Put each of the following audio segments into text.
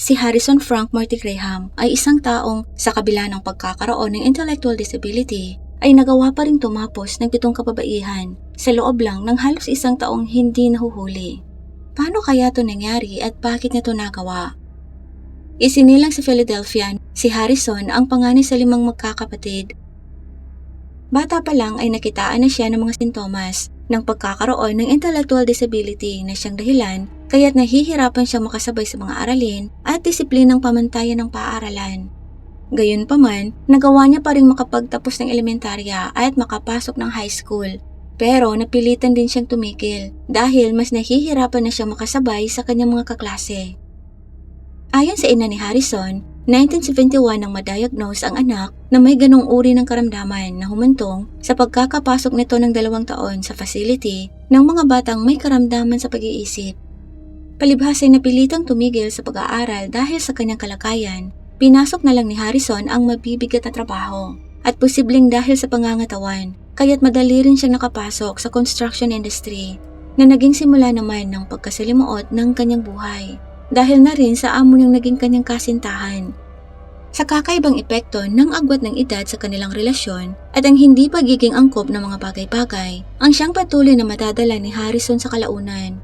Si Harrison Frank Marty Graham ay isang taong sa kabila ng pagkakaroon ng intellectual disability ay nagawa pa ring tumapos ng 7 kababaihan sa loob lang ng halos isang taong hindi nahuhuli. Paano kaya ito nangyari at bakit niya ito nagawa? Isinilang sa Philadelphia, si Harrison ang panganay sa 5 magkakapatid. Bata pa lang ay nakitaan na siya ng mga sintomas ng pagkakaroon ng intellectual disability na siyang dahilan kaya't nahihirapan siyang makasabay sa mga aralin at disiplinang pamantayan ng paaralan. Gayunpaman, nagawa niya pa rin makapagtapos ng elementarya at makapasok ng high school. Pero napilitan din siyang tumigil dahil mas nahihirapan na siyang makasabay sa kanyang mga kaklase. Ayon sa ina ni Harrison, 1971 nang ma-diagnose ang anak na may ganong uri ng karamdaman na humantong sa pagkakapasok nito ng 2 taon sa facility ng mga batang may karamdaman sa pag-iisip. Palibhas ay napilitang tumigil sa pag-aaral dahil sa kanyang kalagayan, pinasok na lang ni Harrison ang mabibigat na trabaho at posibleng dahil sa pangangatawan, kaya't madali rin siyang nakapasok sa construction industry na naging simula naman ng pagkasalimuot ng kanyang buhay. Dahil na rin sa amo niyang naging kanyang kasintahan. Sa kakaibang epekto ng agwat ng edad sa kanilang relasyon at ang hindi pagiging angkop ng mga bagay-bagay, ang siyang patuloy na matadala ni Harrison sa kalaunan.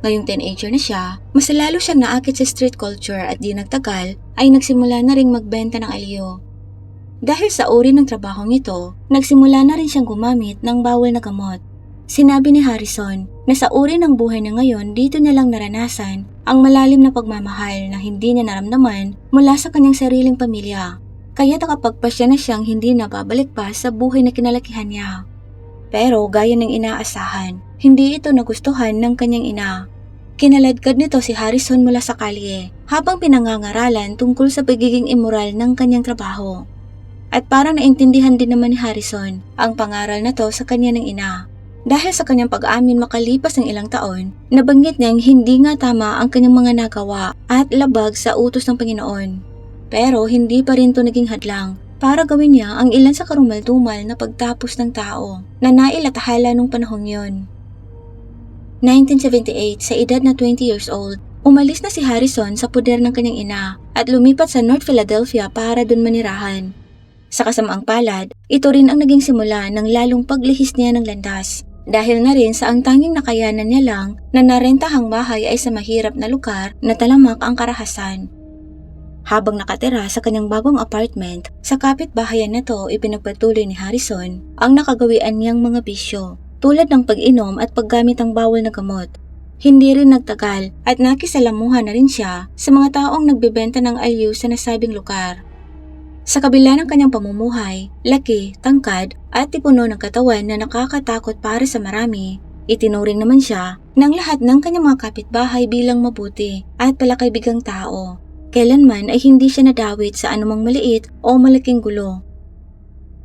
Ngayong teenager na siya, mas lalo siyang naakit sa street culture at di nagtagal ay nagsimula na ring magbenta ng aliyo. Dahil sa uri ng trabahong ito, nagsimula na rin siyang gumamit ng bawal na gamot. Sinabi ni Harrison na sa uri ng buhay na ngayon dito niya lang naranasan ang malalim na pagmamahal na hindi niya naramdaman mula sa kanyang sariling pamilya. Kaya nakapagpasya na siyang hindi na babalik pa sa buhay na kinalakihan niya. Pero gaya ng inaasahan, hindi ito nagustuhan ng kanyang ina. Kinaladkad nito si Harrison mula sa kalye habang pinangangaralan tungkol sa pagiging immoral ng kanyang trabaho. At parang naintindihan din naman ni Harrison ang pangaral na to sa kanya ng ina. Dahil sa kanyang pag-amin makalipas ng ilang taon, nabanggit niyang hindi nga tama ang kanyang mga nagawa at labag sa utos ng Panginoon. Pero hindi pa rin ito naging hadlang para gawin niya ang ilan sa karumal-dumal na pagtapos ng tao na nailathala nung panahong yon. 1978, sa edad na 20 years old, umalis na si Harrison sa puder ng kanyang ina at lumipat sa North Philadelphia para dun manirahan. Sa kasamaang palad, ito rin ang naging simula ng lalong paglihis niya ng landas. Dahil na rin sa ang tanging nakayanan niya lang na narentahang bahay ay sa mahirap na lugar na talamak ang karahasan. Habang nakatira sa kanyang bagong apartment, sa kapitbahayan na to ipinagpatuloy ni Harrison ang nakagawian niyang mga bisyo tulad ng pag-inom at paggamit ng bawal na gamot. Hindi rin nagtagal at nakisalamuhan na rin siya sa mga taong nagbebenta ng aliw sa nasabing lugar. Sa kabila ng kanyang pamumuhay, laki, tangkad at tipuno ng katawan na nakakatakot para sa marami, itinuring naman siya ng lahat ng kanyang mga kapitbahay bilang mabuti at palakaibigang tao. Kailanman ay hindi siya nadawit sa anumang maliit o malaking gulo.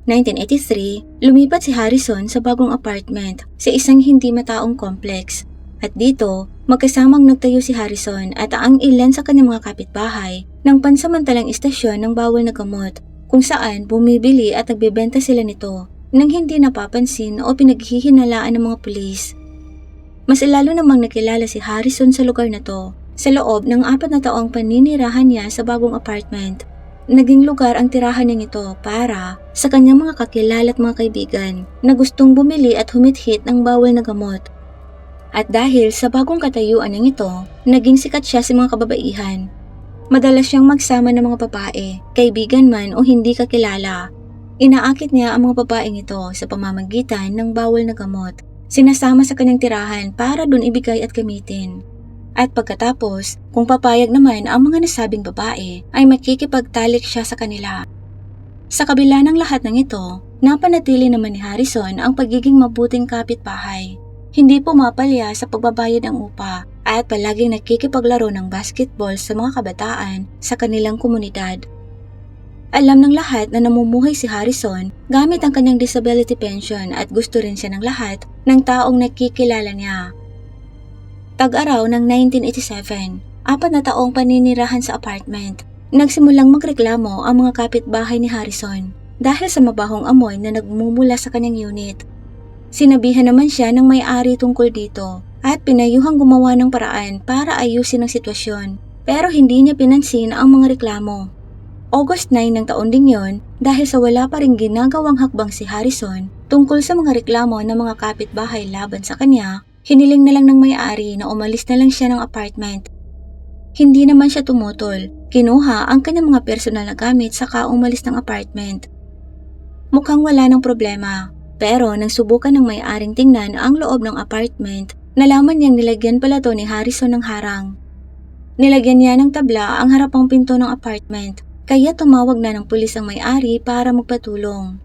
1983, lumipat si Harrison sa bagong apartment sa isang hindi mataong complex. At dito, magkasamang nagtayo si Harrison at ang ilan sa kanyang mga kapitbahay ng pansamantalang istasyon ng bawal na gamot kung saan bumibili at nagbebenta sila nito nang hindi napapansin o pinaghihinalaan ng mga pulis. Mas lalo namang nakilala si Harrison sa lugar na to sa loob ng 4 na taong paninirahan niya sa bagong apartment. Naging lugar ang tirahan niya ito para sa kanyang mga kakilala at mga kaibigan na gustong bumili at humithit ng bawal na gamot. At dahil sa bagong katayuan niya ito, naging sikat siya sa mga kababaihan. Madalas siyang magsama ng mga babae, kaibigan man o hindi kakilala. Inaakit niya ang mga babaeng ito sa pamamagitan ng bawal na gamot. Sinasama sa kanyang tirahan para dun ibigay at gamitin. At pagkatapos, kung papayag naman ang mga nasabing babae, ay makikipagtalik siya sa kanila. Sa kabila ng lahat ng ito, napanatili naman ni Harrison ang pagiging mabuting kapitbahay. Hindi pumapalya sa pagbabayad ng upa at palaging nakikipaglaro ng basketball sa mga kabataan sa kanilang komunidad. Alam ng lahat na namumuhay si Harrison gamit ang kanyang disability pension at gusto rin siya ng lahat ng taong nakikilala niya. Tag-araw ng 1987, 4 na taong paninirahan sa apartment, nagsimulang magreklamo ang mga kapitbahay ni Harrison dahil sa mabahong amoy na nagmumula sa kanyang unit. Sinabihan naman siya ng may-ari tungkol dito at pinayuhang gumawa ng paraan para ayusin ang sitwasyon. pero hindi niya pinansin ang mga reklamo. August 9 ng taon ding yon, dahil sa wala pa ring ginagawang hakbang si Harrison tungkol sa mga reklamo ng mga kapitbahay laban sa kanya, hiniling na lang ng may-ari na umalis na lang siya ng apartment. Hindi naman siya tumutol, kinuha ang kanyang mga personal na gamit saka umalis ng apartment. Mukhang wala ng problema, pero nang subukan ng may-aring tingnan ang loob ng apartment, nalaman niyang nilagyan pala to ni Harrison ng harang. Nilagyan niya ng tabla ang harapang pinto ng apartment, kaya tumawag na ng pulis ang may-ari para magpatulong.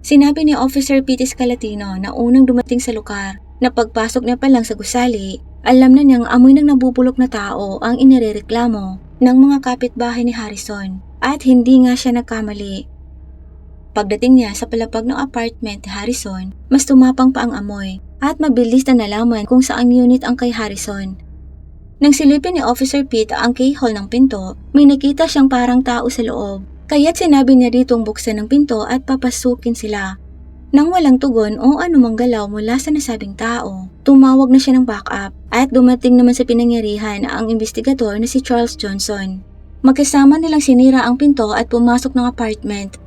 Sinabi ni Officer Pete Scalatino na unang dumating sa lugar na pagpasok niya pa lang sa gusali, alam na niyang amoy ng nabubulok na tao ang inirereklamo ng mga kapitbahay ni Harrison at hindi nga siya nagkamali. Pagdating niya sa palapag ng apartment ni Harrison, mas tumapang pa ang amoy at mabilis na nalaman kung saang unit ang kay Harrison. Nang silipin ni Officer Pete ang keyhole ng pinto, may nakita siyang parang tao sa loob, kaya't sinabi niya ditong buksan ng pinto at papasukin sila. Nang walang tugon o anumang galaw mula sa nasabing tao, tumawag na siya ng backup at dumating naman sa pinangyarihan ang investigador na si Charles Johnson. Magkasama nilang sinira ang pinto at pumasok ng apartment.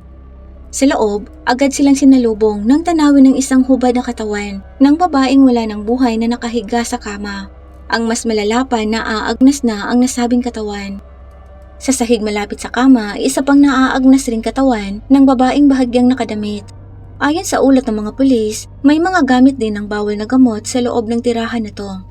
Sa loob, agad silang sinalubong nang tanawin ng isang hubad na katawan ng babaeng wala ng buhay na nakahiga sa kama. Ang mas malala pa, naaagnas na ang nasabing katawan. Sa sahig malapit sa kama, isa pang naaagnas ring katawan ng babaeng bahagyang nakadamit. Ayon sa ulat ng mga pulis, may mga gamit din ng bawal na gamot sa loob ng tirahan na to.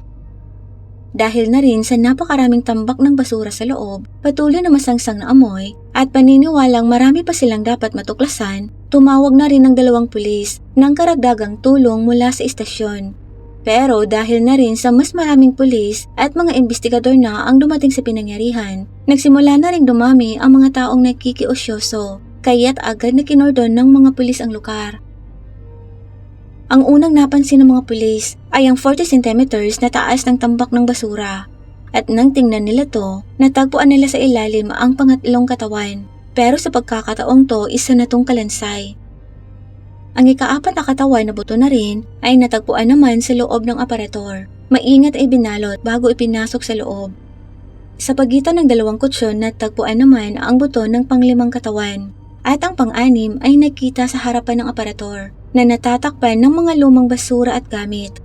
Dahil na rin sa napakaraming tambak ng basura sa loob, patuloy na masangsang na amoy, at paniniwalang marami pa silang dapat matuklasan, tumawag na rin ng 2 pulis ng karagdagang tulong mula sa istasyon. Pero dahil na rin sa mas maraming pulis at mga investigador na ang dumating sa pinangyarihan, nagsimula na ring dumami ang mga taong nakikiusyoso, kaya't agad na kinordon ng mga pulis ang lugar. Ang unang napansin ng mga pulis ay ang 40 centimeters na taas ng tambak ng basura. At nang tingnan nila to, natagpuan nila sa ilalim ang pangatlong katawan. Pero sa pagkakataong to, isa na tong kalansay. Ang ika-4 na katawan na buto na rin ay natagpuan naman sa loob ng aparator. Maingat ay binalot bago ipinasok sa loob. Sa pagitan ng 2 kutsyon, natagpuan naman ang buto ng pang-5 katawan. At ang pang-6 ay nakita sa harapan ng aparator na natatakpan ng mga lumang basura at gamit.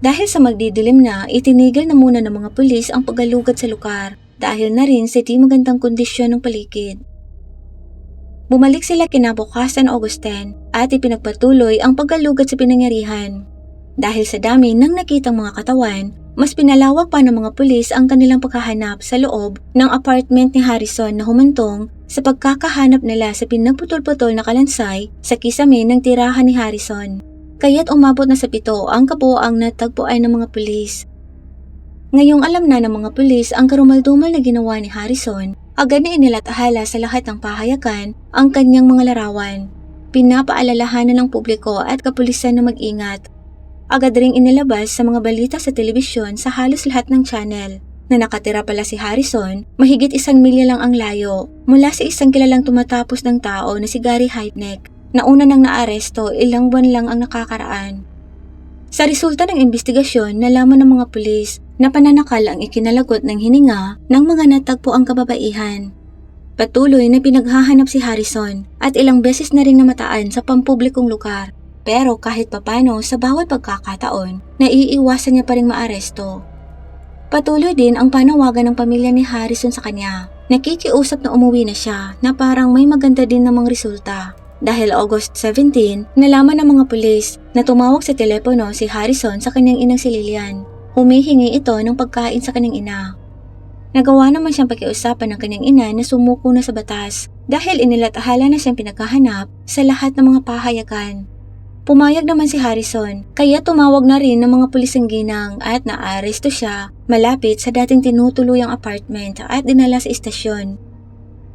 Dahil sa magdidilim na, itinigil na muna ng mga pulis ang paggalugad sa lugar dahil na rin sa di magandang kondisyon ng paligid. Bumalik sila kinabukasan August 10 at ipinagpatuloy ang paggalugad sa pinangyarihan. Dahil sa dami ng nakitang mga katawan, mas pinalawak pa ng mga pulis ang kanilang paghahanap sa loob ng apartment ni Harrison na humantong sa pagkakahanap nila sa pinagputol-putol na kalansay sa kisame ng tirahan ni Harrison. Kaya't umabot na sa 7 ang kabuoang natagpuan ng mga pulis. Ngayong alam na ng mga pulis ang karumaldumal na ginawa ni Harrison, agad na inilathala sa lahat ng pahayagan ang kanyang mga larawan. Pinapaalalahanan ng publiko at kapulisan na mag-ingat. Agad ring inilabas sa mga balita sa telebisyon sa halos lahat ng channel na nakatira pala si Harrison, mahigit 1 milya lang ang layo mula sa isang kilalang tumatapos ng tao na si Gary Heipneck na una nang naaresto ilang buwan lang ang nakakaraan. Sa resulta ng investigasyon, nalaman ng mga pulis na pananakal ang ikinalagot ng hininga ng mga natagpo ang kababaihan. Patuloy na pinaghahanap si Harrison at ilang beses na ring namataan sa pampublikong lugar. Pero kahit papano sa bawat pagkakataon, naiiwasan niya pa ring maaresto. Patuloy din ang panawagan ng pamilya ni Harrison sa kanya. Nakikiusap na umuwi na siya na parang may maganda din namang resulta. Dahil August 17, nalaman ng mga pulis na tumawag sa telepono si Harrison sa kanyang inang si Lillian. Humihingi ito ng pagkain sa kanyang ina. Nagawa naman siyang pakiusapan ng kanyang ina na sumuko na sa batas dahil inilathala na siyang pinaghahanap sa lahat ng mga pahayagan. Pumayag naman si Harrison, kaya tumawag na rin ng mga pulisang ginang at naaresto siya malapit sa dating tinutuluyang apartment at dinala sa istasyon.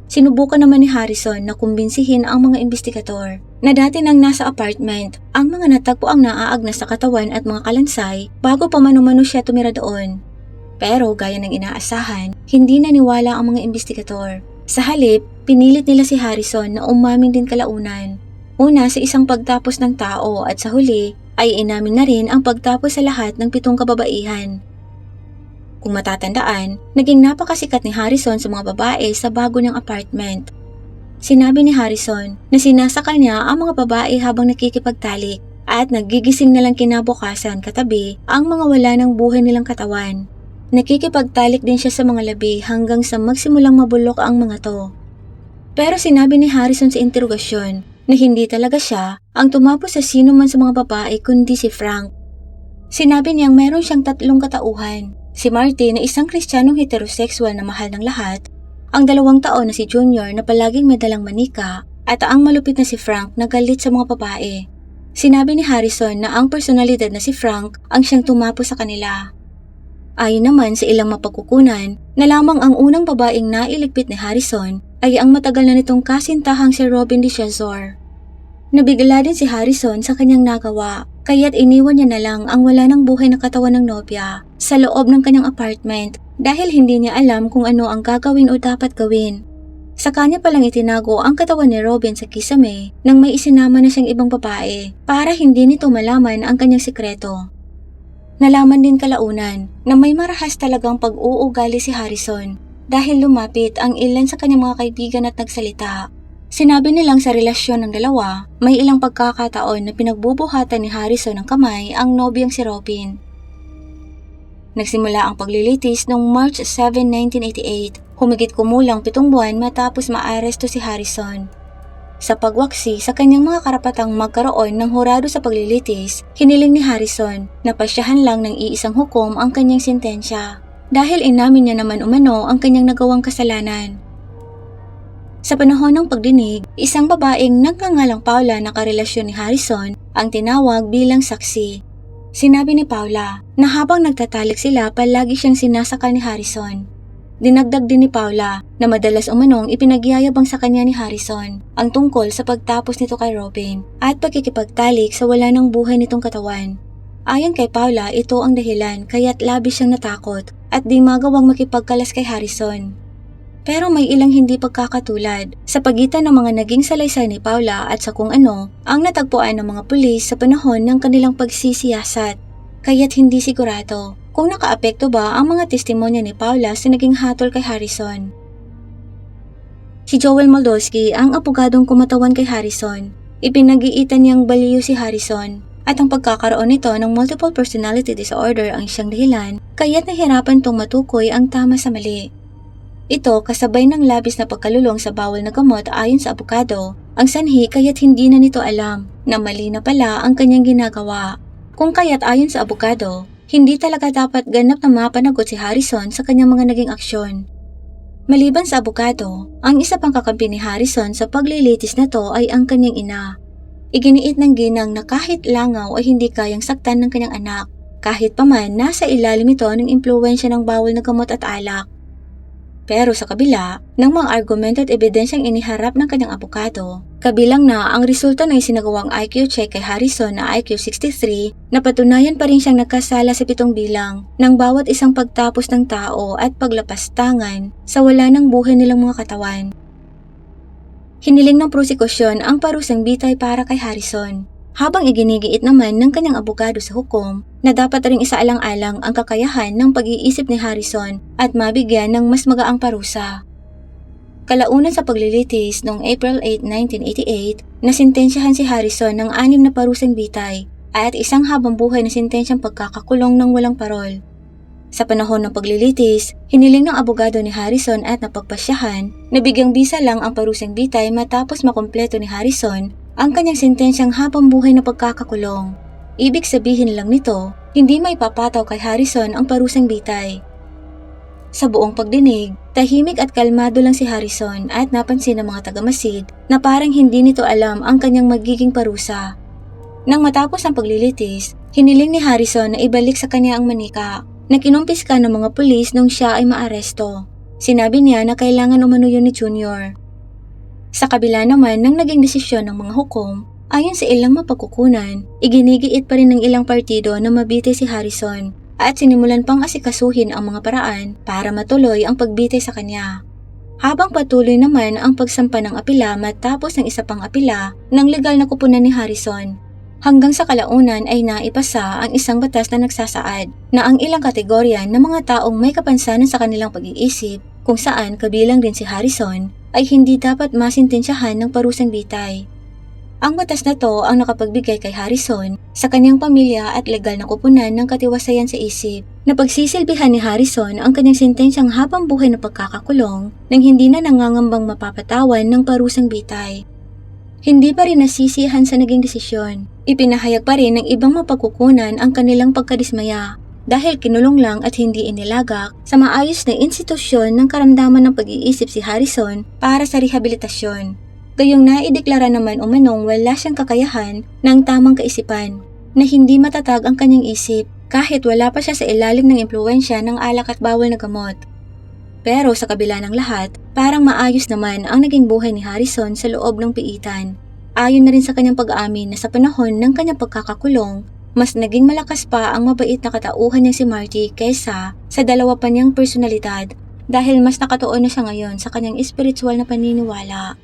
Sinubukan naman ni Harrison na kumbinsihin ang mga investigador na dati nang nasa apartment ang mga natagpo ang naaagnas sa katawan at mga kalansay bago pa mano-mano siya tumira doon. Pero gaya ng inaasahan, hindi naniwala ang mga investigador. Sa halip, pinilit nila si Harrison na umamin din kalaunan. Una sa isang pagtapos ng tao at sa huli ay inamin na rin ang pagtapos sa lahat ng 7 kababaihan. Kung matatandaan, naging napakasikat ni Harrison sa mga babae sa bago niyang apartment. Sinabi ni Harrison na sinasakal niya ang mga babae habang nakikipagtalik at nagigising nalang kinabukasan katabi ang mga wala ng buhay nilang katawan. Nakikipagtalik din siya sa mga labi hanggang sa magsimulang mabulok ang mga to. Pero sinabi ni Harrison sa interogasyon na hindi talaga siya ang tumapos sa sino man sa mga babae kundi si Frank. Sinabi niyang meron siyang 3 katauhan. Si Marty na isang Kristiyanong heterosexual na mahal ng lahat, ang 2 taon na si Junior na palaging may dalang manika, at ang malupit na si Frank na galit sa mga babae. Sinabi ni Harrison na ang personalidad na si Frank ang siyang tumapos sa kanila. Ayon naman sa ilang mapagkukunan na lamang ang unang babaeng nailigpit ni Harrison ay ang matagal na nitong kasintahang si Robin DeShazor. Nabigla din si Harrison sa kanyang nagawa, kaya't iniwan niya na lang ang wala ng buhay na katawan ng nobya sa loob ng kanyang apartment dahil hindi niya alam kung ano ang gagawin o dapat gawin. Sa kanya palang itinago ang katawan ni Robin sa kisame nang may isinama na siyang ibang babae para hindi nito malaman ang kanyang sikreto. Nalaman din kalaunan na may marahas talagang pag-uugali si Harrison dahil lumapit ang ilan sa kanyang mga kaibigan at nagsalita. Sinabi nilang sa relasyon ng dalawa, may ilang pagkakataon na pinagbubuhatan ni Harrison ng kamay ang nobyang si Robin. Nagsimula ang paglilitis noong March 7, 1988, humigit kumulang 7 buwan matapos maaresto si Harrison. Sa pagwaksi sa kanyang mga karapatang magkaroon ng hurado sa paglilitis, hiniling ni Harrison na pasyahan lang ng iisang hukom ang kanyang sentensya dahil inamin niya naman umano ang kanyang nagawang kasalanan. Sa panahon ng pagdinig, isang babaeng nagngangalang Paula na karelasyon ni Harrison ang tinawag bilang saksi. Sinabi ni Paula na habang nagtatalik sila palagi siyang sinasakal ni Harrison. Dinagdag din ni Paula na madalas umanong ipinagyayabang sa kanya ni Harrison ang tungkol sa pagtapos nito kay Robin at pagkikipagtalik sa wala ng buhay nitong katawan. Ayon kay Paula, ito ang dahilan kaya't labis siyang natakot at di magawang makipagkalas kay Harrison. Pero may ilang hindi pagkakatulad sa pagitan ng mga naging salaysay ni Paula at sa kung ano ang natagpuan ng mga pulis sa panahon ng kanilang pagsisiyasat. Kaya't hindi sigurado kung nakaapekto ba ang mga testimonya ni Paula sa naging hatol kay Harrison. Si Joel Moldowski ang abogadong kumatawan kay Harrison. Ipinag-iitan niyang baliw si Harrison at ang pagkakaroon nito ng multiple personality disorder ang siyang dahilan kaya't nahirapan tong matukoy ang tama sa mali. Ito kasabay ng labis na pagkalulong sa bawal na gamot ayon sa abogado, ang sanhi kaya't hindi na nito alam na mali na pala ang kanyang ginagawa. Kung kaya't ayon sa abogado, hindi talaga dapat ganap na mapanagot si Harrison sa kanyang mga naging aksyon. Maliban sa abogado, ang isa pang kakampi ni Harrison sa paglilitis na to ay ang kanyang ina. Iginiit ng ginang na kahit langaw ay hindi kayang saktan ng kanyang anak, kahit pa man nasa ilalim ito ng impluwensya ng bawal na gamot at alak. Pero sa kabila ng mga argumento at ebidensyang iniharap ng kanyang abogado, kabilang na ang resulta ng isinagawang IQ check kay Harrison na IQ 63 na patunayan pa rin siyang nagkasala sa 7 bilang ng bawat isang pagtapos ng tao at paglapastangan sa wala ng buhay nilang mga katawan. Hiniling ng prosekusyon ang parusang bitay para kay Harrison, habang iginigiit naman ng kanyang abogado sa hukom na dapat ring isaalang-alang ang kakayahan ng pag-iisip ni Harrison at mabigyan ng mas magaang parusa. Kalaunan sa paglilitis noong April 8, 1988, nasintensyahan si Harrison ng 6 na parusang bitay at isang habang buhay na sentensyang pagkakakulong ng walang parol. Sa panahon ng paglilitis, hiniling ng abogado ni Harrison at napagpasyahan na bigyang bisa lang ang parusang bitay matapos makumpleto ni Harrison ang kanyang sentensyang habang buhay na pagkakakulong. Ibig sabihin lang nito, hindi may papataw kay Harrison ang parusang bitay. Sa buong pagdinig, tahimik at kalmado lang si Harrison at napansin ng mga tagamasid na parang hindi nito alam ang kanyang magiging parusa. Nang matapos ang paglilitis, hiniling ni Harrison na ibalik sa kanya ang manika na kinumpiska ng mga pulis nung siya ay maaresto. Sinabi niya na kailangan umano yun ni Junior. Sa kabila naman ng naging desisyon ng mga hukom, ayon sa ilang mapagkukunan, iginigiit pa rin ng ilang partido na mabitay si Harrison at sinimulan pang asikasuhin ang mga paraan para matuloy ang pagbitay sa kanya. Habang patuloy naman ang pagsampa ng apela matapos ng isa pang apela ng legal na kupunan ni Harrison, Hanggang sa kalaunan ay naipasa ang isang batas na nagsasaad na ang ilang kategorya ng mga taong may kapansanan sa kanilang pag-iisip, kung saan kabilang din si Harrison, ay hindi dapat masintensyahan ng parusang bitay. Ang batas na to ang nakapagbigay kay Harrison sa kanyang pamilya at legal na kupunan ng katiwasayan sa isip, na pagsisilbihan ni Harrison ang kanyang sentensyang habang buhay na pagkakakulong nang hindi na nangangambang mapapatawan ng parusang bitay. Hindi pa rin nasisiyahan sa naging desisyon. Ipinahayag pa rin ng ibang mapagkukunan ang kanilang pagkadismaya dahil kinulong lang at hindi inilagak sa maayos na institusyon ng karamdaman ng pag-iisip si Harrison para sa rehabilitasyon. Gayong naideklara naman umanong wala siyang kakayahan ng tamang kaisipan, na hindi matatag ang kanyang isip kahit wala pa siya sa ilalim ng impluwensya ng alak at bawal na gamot. Pero sa kabila ng lahat, parang maayos naman ang naging buhay ni Harrison sa loob ng piitan. Ayon na rin sa kanyang pag-aamin na sa panahon ng kanyang pagkakakulong, mas naging malakas pa ang mabait na katauhan niyang si Marty kaysa sa dalawa pa niyang personalidad, dahil mas nakatuon na siya ngayon sa kanyang espiritual na paniniwala.